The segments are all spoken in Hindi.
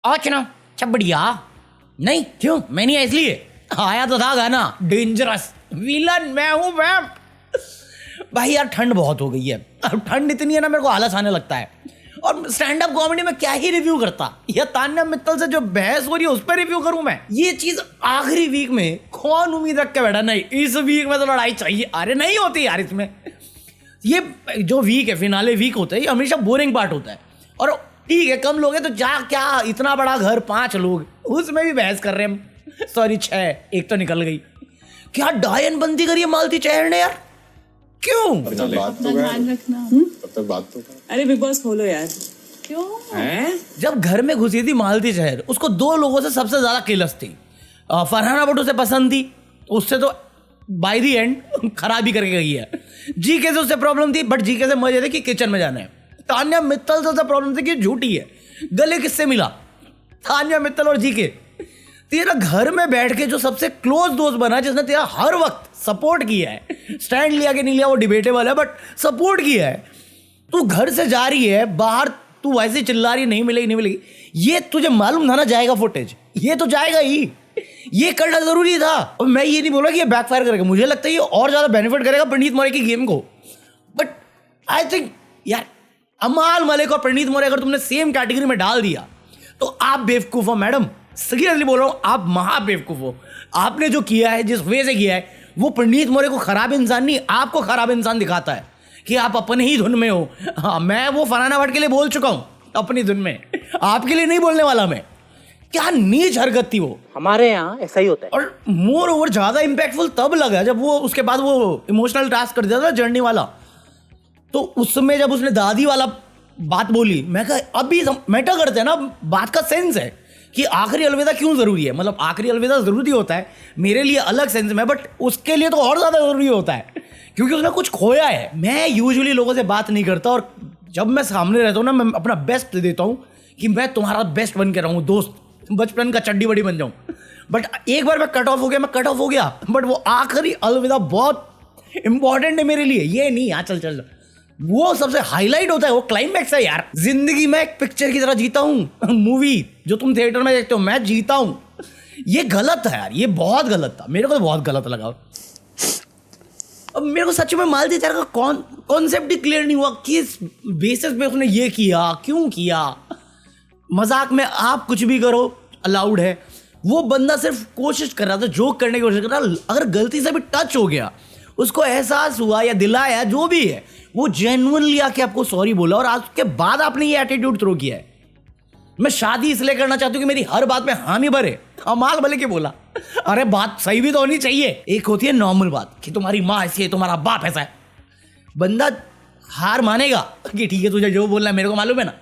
अच्छा बढ़िया। नहीं क्यों, मैं नहीं आया इसलिए आया तो था गाना डेंजरस विलन मैं हूं मैम। भाई यार ठंड बहुत हो गई है, अब ठंड इतनी है ना मेरे को आलस आने लगता है। और स्टैंड अप कॉमेडी में क्या ही रिव्यू करता, या तान्या मित्तल से जो बहस हो रही है उस पर रिव्यू करूं मैं। ये चीज आखिरी वीक में कौन उम्मीद रख के बैठा, नहीं इस वीक में तो लड़ाई चाहिए। अरे नहीं होती यार इसमें, ये जो वीक है फिनाले वीक होता है ये हमेशा बोरिंग पार्ट होता है। और ठीक है कम लोग हैं तो जा क्या इतना बड़ा घर 5 लोग उसमें भी बहस कर रहे हैं। सॉरी 6, एक तो निकल गई। क्या डायन बंदी करी है मालती चेहर ने यार, क्यों? अरे बिग बॉस खोलो यार। क्यों? जब घर में घुसी थी मालती चेहर, उसको 2 लोगों से सबसे ज्यादा किलस थी। फरहाना बट उसे पसंद थी, उससे तो बाय दी एंड खराबी करके गई है। जीके से उससे प्रॉब्लम थी, बट जीके से मजे थे कि किचन में जाना है। तान्या मित्तल से उससे प्रॉब्लम थी कि झूठी है। गले किससे मिला? तान्या मित्तल और जीके। तेरा घर में बैठ के जो सबसे क्लोज दोस्त बना, जिसने तेरा हर वक्त सपोर्ट किया है, स्टैंड लिया कि नहीं लिया वो डिबेटेबल है, बट सपोर्ट किया है। तू घर से जा रही है बाहर, तू वैसे चिल्ला रही है नहीं मिलेगी नहीं मिलेगी। ये तुझे मालूम था ना जाएगा फुटेज, ये तो जाएगा ही, ये करना जरूरी था। और मैं ये नहीं बोला कि ये बैकफायर करेगा, मुझे लगता है ये और ज्यादा बेनिफिट करेगा प्रणीत मौर्य की गेम को। बट आई थिंक यार अमाल मलिक और प्रणीत मौर्य अगर तुमने सेम कैटेगरी में डाल दिया तो आप बेवकूफ हो मैडम, सीरियसली बोल रहा हूं, आप महा बेवकूफ हो। आपने जो किया है, जिस वे से किया है, वो प्रणीत मौर्य को खराब इंसान नहीं आपको खराब इंसान दिखाता है कि आप अपने ही धुन में हो। हाँ मैं वो फरहाना भट्ट के लिए बोल चुका हूं अपनी धुन में, आपके लिए नहीं बोलने वाला मैं। क्या नीच हरकत थी वो। हमारे यहाँ ऐसा ही होता है। और मोर ओवर ज्यादा इंपैक्टफुल तब लगा जब वो उसके बाद वो इमोशनल टास्क कर दिया था जर्नी वाला। तो उसमें जब उसने दादी वाला बात बोली, मैं कहा अभी मैटर करते हैं ना, बात का सेंस है कि आखिरी अलविदा क्यों जरूरी है। मतलब आखिरी अलविदा जरूरी होता है मेरे लिए अलग सेंस में, बट उसके लिए तो और ज्यादा जरूरी होता है क्योंकि उसने कुछ खोया है। मैं यूजुअली लोगों से बात नहीं करता, और जब मैं सामने रहता हूँ ना मैं अपना बेस्ट देता हूँ कि मैं तुम्हारा बेस्ट बन के रहूँ, दोस्त बचपन का चड्डी बड़ी बन जाऊँ। बट एक बार मैं कट ऑफ हो गया, बट वो आखिरी अलविदा बहुत इंपॉर्टेंट है मेरे लिए। ये नहीं हाँ चल वो सबसे हाईलाइट होता है, वो क्लाइमैक्स है यार। जिंदगी में एक पिक्चर की तरह जीता हूँ, मूवी जो तुम थिएटर में देखते हो मैं जीता हूँ। ये गलत है यार, ये बहुत गलत था, मेरे को तो बहुत गलत लगा। अब मेरे को सच में मालती चेहर का कॉन्सेप्ट ही क्लियर नहीं हुआ, किस बेसिस पे उसने ये किया, क्यों किया। मजाक में आप कुछ भी करो अलाउड है, वो बंदा सिर्फ कोशिश कर रहा था, जोक करने की कोशिश कर रहा था। अगर गलती से भी टच हो गया, उसको एहसास हुआ या दिलाया जो भी है, वो जेन्युइनली आके आपको सॉरी बोला, और आज के बाद आपने ये एटीट्यूड थ्रो किया है। मैं शादी इसलिए करना चाहती हूँ कि मेरी हर बात में हामी भरे। कमाल भले के बोला, अरे बात सही भी तो होनी चाहिए। एक होती है नॉर्मल बात कि तुम्हारी माँ ऐसी है, तुम्हारा बाप ऐसा है, बंदा हार मानेगा कि ठीक है तुझे जो बोलना है मेरे को मालूम है ना।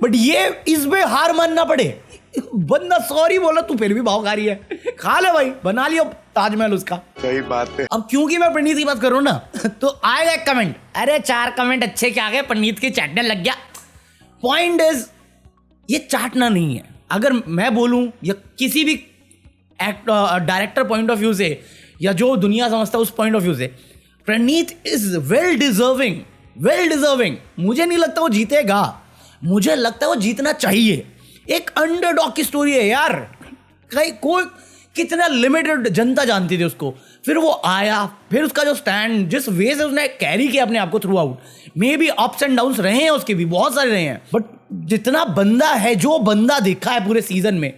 बट ये इसमें हार मानना पड़े, बंदा सॉरी बोला तू फिर भी भाव खा रही है, खा ले भाई, बना लियो ताजमहल उसका। सही बात है। अब क्योंकि मैं प्रणीत की बात कर रहा हूं ना तो आएगा एक कमेंट, अरे 4 कमेंट अच्छे क्या गए, प्रणीत की चाटने लग गया। पॉइंट इज ये चाटना नहीं है। अगर मैं बोलूं या किसी भी डायरेक्टर पॉइंट ऑफ व्यू से या जो दुनिया समझता है उस पॉइंट ऑफ व्यू से, प्रणीत इज वेल डिजर्विंग। मुझे नहीं लगता वो जीतेगा, मुझे लगता है वो जीतना चाहिए। एक अंडरडॉग की स्टोरी है यार, कहीं कोई कितना लिमिटेड जनता जानती थी उसको, फिर वो आया, फिर उसका जो स्टैंड, जिस वे से उसने कैरी किया अपने आप को through out, may be ups and downs रहे हैं उसके भी, बहुत सारे रहे हैं, बट जितना बंदा है, जो बंदा देखा है पूरे सीजन में,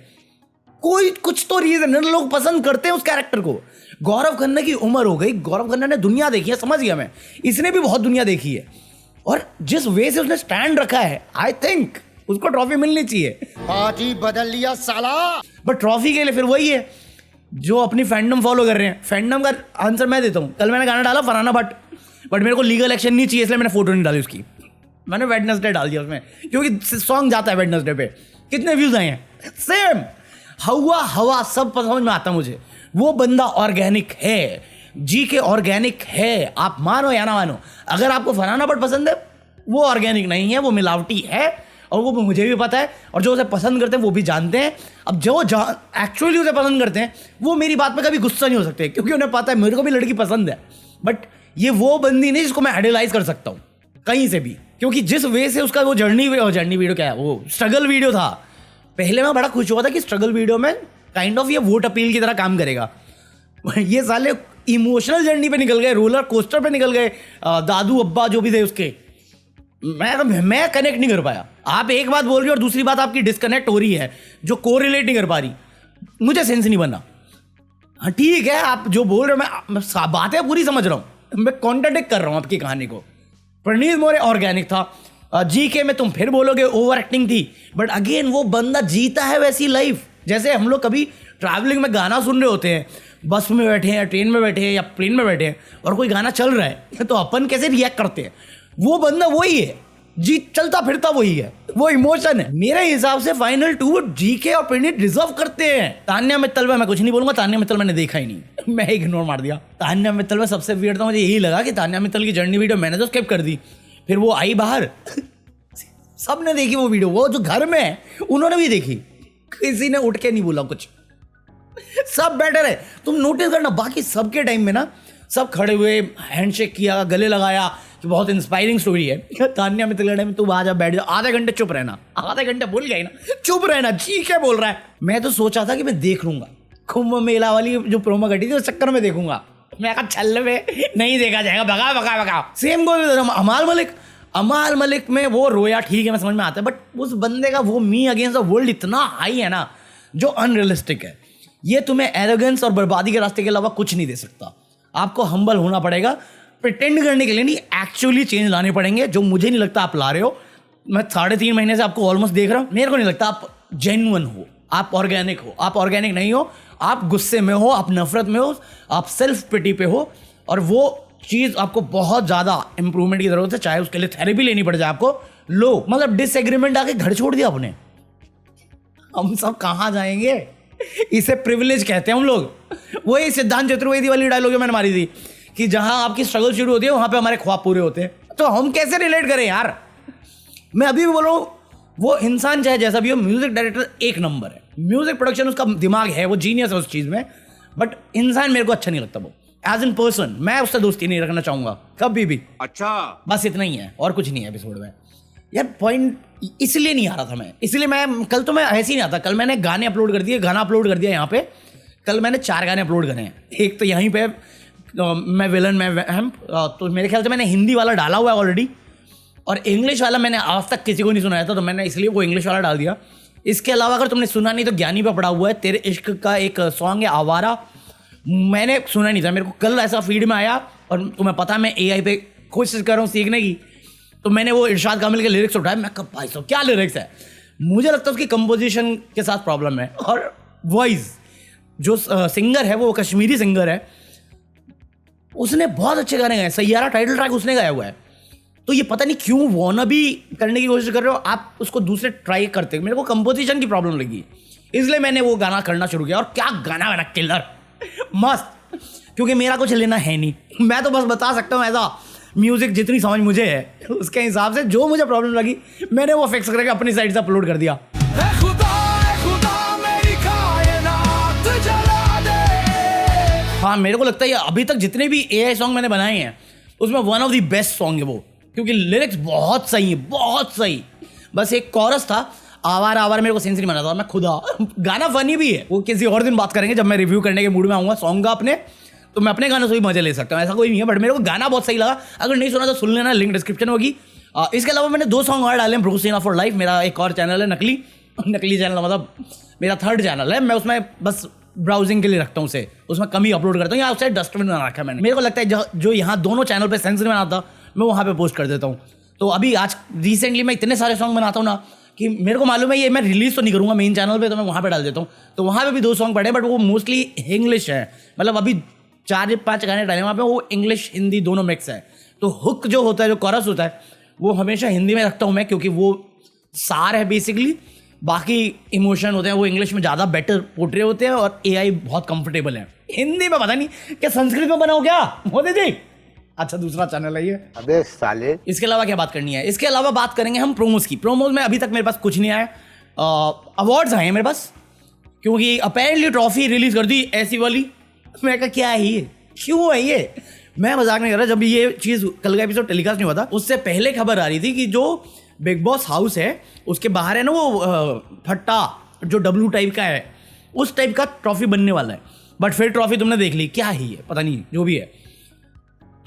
कोई कुछ तो रीजन है, लोग पसंद करते हैं उस कैरेक्टर को। गौरव खन्ना की उम्र हो गई, गौरव खन्ना ने दुनिया देखी है, समझ गया मैं, इसने भी बहुत दुनिया देखी है, और जिस वे से उसने स्टैंड रखा है, आई थिंक उसको ट्रॉफी मिलनी चाहिए। आज ही बदल लिया साला। बट ट्रॉफी के लिए फिर वही है जो अपनी फैंडम फॉलो कर रहे हैं। फैंडम का आंसर मैं देता हूँ। कल मैंने गाना डाला फरहाना भट्ट, बट मेरे को लीगल एक्शन नहीं चाहिए, इसलिए मैंने फोटो नहीं डाली उसकी, मैंने वेडनेसडे डाल दिया उसमें, क्योंकि सॉन्ग जाता है वेडनेसडे पे। कितने व्यूज आए हैं, सेम हवा सब समझ में आता मुझे। वो बंदा ऑर्गेनिक है, जी के ऑर्गेनिक है, आप मानो या ना मानो। अगर आपको फरहाना भट्ट पसंद है, वो ऑर्गेनिक नहीं है, वो मिलावटी है, और वो मुझे भी पता है, और जो उसे पसंद करते हैं वो भी जानते हैं। अब जो एक्चुअली उसे पसंद करते हैं वो मेरी बात पे कभी गुस्सा नहीं हो सकते, क्योंकि उन्हें पता है मेरे को भी लड़की पसंद है। बट ये वो बंदी नहीं जिसको मैं आइडलाइज कर सकता हूँ कहीं से भी, क्योंकि जिस वे से उसका वो जर्नी वीडियो क्या है, वो स्ट्रगल वीडियो था, पहले मैं बड़ा खुश हुआ था कि स्ट्रगल वीडियो में काइंड ऑफ ये वोट अपील की तरह काम करेगा। ये साले इमोशनल जर्नी पे निकल गए, रोलर कोस्टर पे निकल गए, दादू अब्बा जो भी थे उसके। मैं कनेक्ट नहीं कर पाया। आप एक बात बोल रही हो और दूसरी बात आपकी डिस्कनेक्ट हो रही है, जो कोरिलेट नहीं कर पा रही। मुझे सेंस नहीं बना। हाँ ठीक है, आप जो बोल रहे हो मैं बातें पूरी समझ रहा हूँ, मैं कॉन्ट्राडिक्ट कर रहा हूँ आपकी कहानी को। प्रणीत मोरे ऑर्गेनिक था, जीके में तुम फिर बोलोगे ओवर एक्टिंग थी, बट अगेन वो बंदा जीता है वैसी लाइफ जैसे हम लोग कभी ट्रैवलिंग में गाना सुन रहे होते हैं, बस में बैठे हैं या ट्रेन में बैठे हैं या प्लेन में बैठे हैं और कोई गाना चल रहा है तो अपन कैसे रिएक्ट करते हैं, वो बंदा वही है, जी चलता फिरता वही है, वो इमोशन है। मेरे हिसाब से फाइनल 2 जीके और प्रणीत डिजर्व करते हैं। तान्या मित्तल में मैं कुछ नहीं बोलूंगा, तान्या मित्तल मैंने देखा ही नहीं, मैं इग्नोर मार दिया। तान्या मित्तल में सबसे वियर्ड था मुझे यही लगा कि तान्या मित्तल की जर्नी वीडियो मैंने तो स्किप कर दी, फिर वो आई बाहर सबने देखी वो वीडियो, वो जो घर में है उन्होंने भी देखी, किसी ने उठ के नहीं बोला कुछ, सब बेटर है। तुम नोटिस करना बाकी सबके टाइम में ना सब खड़े हुए, हैंडशेक किया, गले लगाया कि बहुत इंस्पायरिंग स्टोरी है। तान्या मित्तल के टाइम में तू आ जा बैठ जा, आधे घंटे चुप रहना, आधे घंटे भूल गया ना, चुप रहना, ठीक है बोल रहा है। मैं तो सोचा था कि मैं देख लूंगा, कुंभ मेला वाली जो प्रोमो घटी थी उस चक्कर में देखूंगा, मैं कहा छल में नहीं देखा जाएगा, भगा भगा भगा। सेम गोल अमाल मलिक में वो रोया, ठीक है मैं समझ में आता है, बट उस बंदे का वो मी अगेंस्ट द वर्ल्ड इतना हाई है ना जो अनरियलिस्टिक है। ये तुम्हें एरोगेंस और बर्बादी के रास्ते के अलावा कुछ नहीं दे सकता। आपको हम्बल होना पड़ेगा, प्रिटेंड करने के लिए नहीं, एक्चुअली चेंज लाने पड़ेंगे, जो मुझे नहीं लगता आप ला रहे हो। मैं 3.5 महीने से आपको ऑलमोस्ट देख रहा हूँ, मेरे को नहीं लगता आप जेन्युइन हो, आप ऑर्गेनिक हो। आप ऑर्गेनिक नहीं हो, आप गुस्से में हो, आप नफरत में हो, आप सेल्फ पिटी पे हो, और वो चीज़ आपको बहुत ज़्यादा इंप्रूवमेंट की ज़रूरत है, चाहे उसके लिए थेरेपी लेनी पड़ जाए आपको। लो मतलब डिसएग्रीमेंट आके घर छोड़ दिया आपने, हम सब कहाँ जाएंगे? इसे प्रिविलेज कहते हैं हम लोग। वही सिद्धांत चतुर्वेदी वाली डायलॉग जो मैंने मारी थी कि जहां आपकी स्ट्रगल शुरू होती है वहां पे हमारे ख्वाब पूरे होते हैं, तो हम कैसे रिलेट करें यार? मैं अभी भी बोल रहा हूँ, वो इंसान चाहे जैसा भी हो, म्यूजिक डायरेक्टर एक नंबर है, म्यूजिक प्रोडक्शन उसका दिमाग है, वो जीनियस है उस चीज़ में, बट इंसान मेरे को अच्छा नहीं लगता वो एज एन पर्सन। मैं उससे दोस्ती नहीं रखना चाहूँगा कभी भी। अच्छा बस इतना ही है और कुछ नहीं है एपिसोड में यार। पॉइंट इसलिए नहीं आ रहा था मैं, इसलिए मैं कल तो मैं ऐसे ही नहीं आता। कल मैंने गाने अपलोड कर दिए, गाना अपलोड कर दिया यहाँ पे। कल मैंने 4 गाने अपलोड करे हैं। एक तो यहीं पे मैं विलन में हम, तो मेरे ख्याल से मैंने हिंदी वाला डाला हुआ है ऑलरेडी, और इंग्लिश वाला मैंने आज तक किसी को नहीं सुनाया था, तो मैंने इसलिए वो इंग्लिश वाला डाल दिया। इसके अलावा अगर तुमने सुना नहीं तो ज्ञानी पे पड़ा हुआ है, तेरे इश्क का एक सॉन्ग है आवारा, मैंने सुना नहीं था, मेरे को कल ऐसा फीड में आया, और तुम्हें पता मैं AI पे कोशिश कर रहा हूँ सीखने की, तो मैंने वो इरशाद कामिल के लिरिक्स उठाए। मैं कब भाई साहब क्या लिरिक्स है, मुझे लगता है उसकी कंपोजिशन के साथ प्रॉब्लम है, और वॉइस जो सिंगर है वो कश्मीरी सिंगर है, उसने बहुत अच्छे गाने गाए। सैयारा टाइटल ट्रैक उसने गाया हुआ है, तो ये पता नहीं क्यों वॉनबी करने की कोशिश कर रहे हो आप, उसको दूसरे ट्राई करते। मेरे को कंपोजिशन की प्रॉब्लम लगी, इसलिए मैंने वो गाना करना शुरू किया, और क्या गाना गाना किलर मस्त, क्योंकि मेरा कुछ लेना है नहीं, मैं तो बस बता सकता हूँ ऐसा म्यूजिक जितनी समझ मुझे है उसके हिसाब से जो मुझे प्रॉब्लम लगी मैंने वो फिक्स करके अपनी साइड से अपलोड कर दिया। हाँ मेरे को लगता है अभी तक जितने भी AI सॉन्ग मैंने बनाए हैं उसमें one of the best song है वो, क्योंकि लिरिक्स बहुत सही है, बहुत सही। बस एक कोरस था आवारा आवारा, मेरे को सेंस नहीं बना था मैं खुदा। गाना फनी भी है, वो किसी और दिन बात करेंगे जब मैं रिव्यू करने के मूड में आऊँगा सॉन्ग का अपने, तो मैं अपने गानों से भी मजे ले सकता हूँ, ऐसा कोई नहीं है। बट मेरे को गाना बहुत सही लगा, अगर नहीं सुना तो सुन लेना, लिंक डिस्क्रिप्शन होगी। इसके अलावा मैंने 2 सॉन्ग और डाले हैं, ब्रो सीना फॉर लाइफ, मेरा एक और चैनल है नकली चैनल, मतलब मेरा 3rd चैनल है, मैं उसमें बस ब्राउजिंग के लिए रखता हूँ उसे, उसमें कम ही अपलोड करता हूँ, या उसे डस्टबिन बना रखा है मैंने। मेरे को लगता है जो यहाँ दोनों चैनल पे सेंस नहीं बनाता मैं वहाँ पे पोस्ट कर देता हूँ। तो अभी आज रिसेंटली मैं इतने सारे सॉन्ग बनाता हूँ ना कि मेरे को मालूम है ये मैं रिलीज तो नहीं करूँगा मेन चैनल पे, तो मैं वहाँ पे डाल देता हूँ। तो वहाँ पे भी 2 सॉन्ग पड़े, बट वो मोस्टली इंग्लिश है, मतलब अभी 4-5 गाने डाले वहाँ पे, वो इंग्लिश हिंदी दोनों मिक्स है। तो हुक जो होता है, जो कोरस होता है, वो हमेशा हिंदी में रखता हूँ मैं, क्योंकि वो सार है बेसिकली, बाकी इमोशन होते हैं वो इंग्लिश में ज़्यादा बेटर पोर्ट्रे होते हैं, और AI बहुत कंफर्टेबल है। हिंदी में पता नहीं क्या संस्कृत में बनाओ क्या मोदी जी? अच्छा दूसरा चैनल है ये, अबे साले। इसके अलावा क्या बात करनी है? इसके अलावा बात करेंगे हम प्रोमोज की। प्रोमोज में अभी तक मेरे पास कुछ नहीं आया, अवार्ड्स आए हैं मेरे पास, क्योंकि अपेरेंटली ट्रॉफी रिलीज कर दी ऐसी वाली। मैं कहा क्या है ये, क्यों है ये? मैं मजाक नहीं कर रहा, जब ये चीज़ कल का एपिसोड टेलीकास्ट नहीं हुआ था उससे पहले खबर आ रही थी कि जो बिग बॉस हाउस है उसके बाहर है ना वो फट्टा जो डब्ल्यू टाइप का है उस टाइप का ट्रॉफी बनने वाला है। बट फिर ट्रॉफी तुमने देख ली क्या ही है पता नहीं, जो भी है।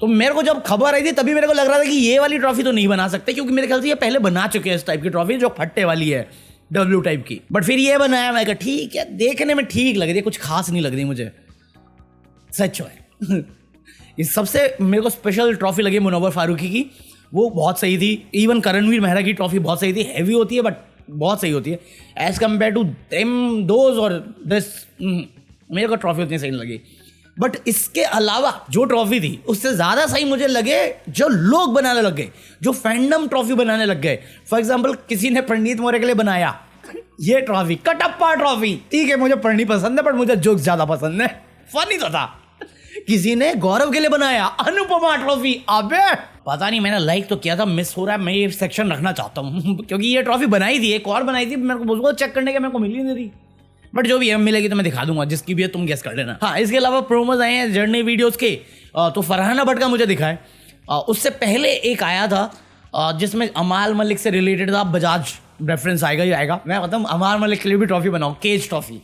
तो मेरे को जब खबर आई थी तभी मेरे को लग रहा था कि ये वाली ट्रॉफी तो नहीं बना सकते, क्योंकि मेरे ख्याल से ये पहले बना चुके हैं इस टाइप की ट्रॉफी जो फट्टे वाली है डब्ल्यू टाइप की। बट फिर ये बनाया, मैं कहा ठीक है, देखने में ठीक लग रही है, कुछ खास नहीं लग रही मुझे सच में। इस सबसे मेरे को स्पेशल ट्रॉफी लगी मुनव्वर फारूकी की, वो बहुत सही थी। इवन करणवीर मेहरा की ट्रॉफी बहुत सही थी, हैवी होती है बट बहुत सही होती है as compare to them those और दिस। मेरे को ट्रॉफी उतनी सही नहीं लगी। बट इसके अलावा जो ट्रॉफी थी उससे ज़्यादा सही मुझे लगे जो लोग बनाने लग गए, जो फैंडम ट्रॉफी बनाने लग गए। फॉर एग्जाम्पल किसी ने पंडित मोरे के लिए बनाया ये ट्रॉफी, कटप्पा ट्रॉफी। ठीक है मुझे पढ़नी पसंद है बट मुझे जोक्स ज़्यादा पसंद है, फनी तो था। किसी ने गौरव के लिए बनाया अनुपमा ट्रॉफी। अबे पता नहीं मैंने लाइक तो किया था, मिस हो रहा है। मैं ये सेक्शन रखना चाहता हूँ क्योंकि ये ट्रॉफी बनाई थी, एक और बनाई थी, मेरे को उसको चेक करने के मेरे को मिल ही नहीं रही। बट जो भी है मिलेगी तो मैं दिखा दूंगा, जिसकी भी है तुम गेस कर लेना। हाँ, इसके अलावा प्रोमोज आए हैं जर्नी वीडियोस के, तो फरहाना भट्ट का मुझे दिखा है। उससे पहले एक आया था जिसमें अमाल मलिक से रिलेटेड था, बजाज रेफरेंस आएगा ही आएगा। मैं बताऊँ अमाल मलिक के लिए भी ट्रॉफी बनाओ, केज ट्रॉफी।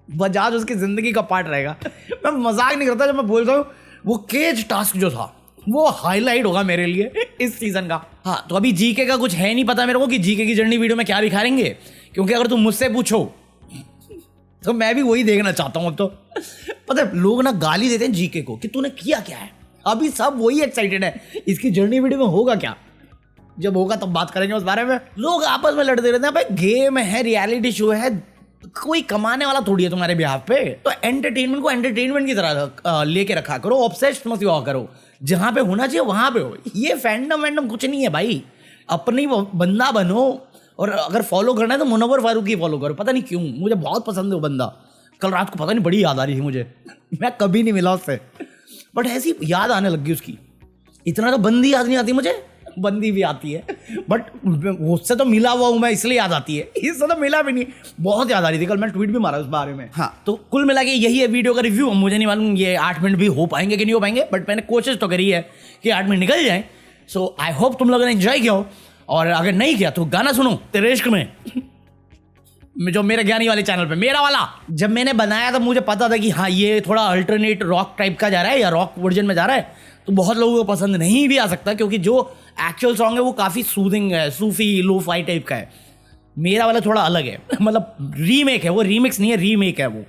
बजाज उसकी जिंदगी का पार्ट रहेगा। मैं मजाक नहीं करता जब मैं बोल रहा हूँ, वो केज टास्क जो था वो हाईलाइट होगा मेरे लिए इस सीजन का। हाँ, तो अभी जीके का कुछ है नहीं पता मेरे को कि जीके की जर्नी वीडियो में क्या दिखाएंगे, क्योंकि अगर तुम मुझसे पूछो तो मैं भी वही देखना चाहता हूँ। अब तो पता है लोग ना गाली देते हैं जीके को कि तूने किया क्या है। अभी सब वही एक्साइटेड है इसकी जर्नी वीडियो में होगा क्या, जब होगा तब बात करेंगे उस बारे में। लोग आपस में लड़ते रहते हैं, भाई गेम है, रियलिटी शो है, कोई कमाने वाला थोड़ी है तुम्हारे बिहाफ पे। तो एंटरटेनमेंट को एंटरटेनमेंट की तरह लेके रखा करो, ऑब्सेस्ड मत हुआ करो। जहाँ पे होना चाहिए वहाँ पे हो। ये फैंडम वैंडम कुछ नहीं है भाई, अपनी बंदा बनो। और अगर फॉलो करना है तो मुनव्वर फारूकी फॉलो करो। पता नहीं क्यों मुझे बहुत पसंद है वो बंदा। कल रात को पता नहीं बड़ी याद आ रही थी मुझे मैं कभी नहीं मिला उससे, बट ऐसी याद आने लगी उसकी। इतना तो बंदी याद नहीं आती मुझे, बंदी भी आती है बट उससे तो मिला हुआ हूँ मैं, इसलिए याद आती है। इससे तो मिला भी नहीं, बहुत याद आ रही थी। कल मैं ट्वीट भी मारा उस बारे में। हाँ, तो कुल मिला के यही है वीडियो का रिव्यू। मुझे नहीं मालूम ये 8 मिनट भी हो पाएंगे कि नहीं हो पाएंगे, बट मैंने कोशिश तो करी है कि 8 मिनट निकल जाए। सो आई होप तुम लोगों ने एंजॉय किया हो, और अगर नहीं किया तो गाना सुनो तेरे इश्क में जो मेरे ज्ञानी वाले चैनल पे, मेरा वाला। जब मैंने बनाया था मुझे पता था कि हाँ ये थोड़ा अल्टरनेट रॉक टाइप का जा रहा है या रॉक वर्जन में जा रहा है, तो बहुत लोगों को पसंद नहीं भी आ सकता, क्योंकि जो एक्चुअल सॉन्ग है वो काफ़ी सूदिंग है, सूफी लो फाई टाइप का है। मेरा वाला थोड़ा अलग है मतलब रीमेक है वो, रीमिक्स नहीं है, रीमेक है वो।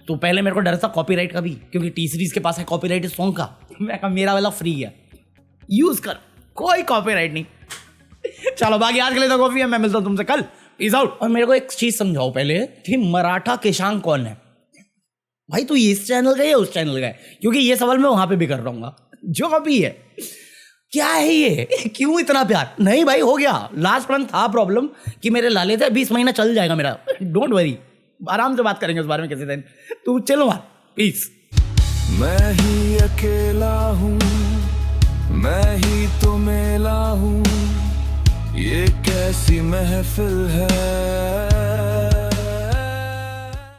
तो पहले मेरे को डर था कॉपीराइट का भी, क्योंकि टी सीरीज के पास है कॉपीराइट इस सॉन्ग का। मैं कहा मेरा वाला फ्री है, यूज़ कर, कोई कॉपीराइट नहीं। चलो बाकी आज के लिए तो कॉफी है, मैं मिलता हूँ तुमसे कल, पीस आउट। और मेरे को एक चीज समझाओ पहले कि मराठा केशांग कौन है भाई? तू इस चैनल का या उस चैनल का है? क्योंकि ये सवाल मैं वहां पे भी कर रहा हूँ, जो अभी है क्या है ये क्यों इतना प्यार? नहीं भाई हो गया, लास्ट मंथ था प्रॉब्लम कि मेरे लाले थे, 20 महीना चल जाएगा मेरा, डोंट वरी, आराम से बात करेंगे उस बारे में किसी दिन। तू चलो वहां, पीस। मैं ही अकेला हूँ, मैं ही तो मेला हूँ, ये कैसी महफिल है।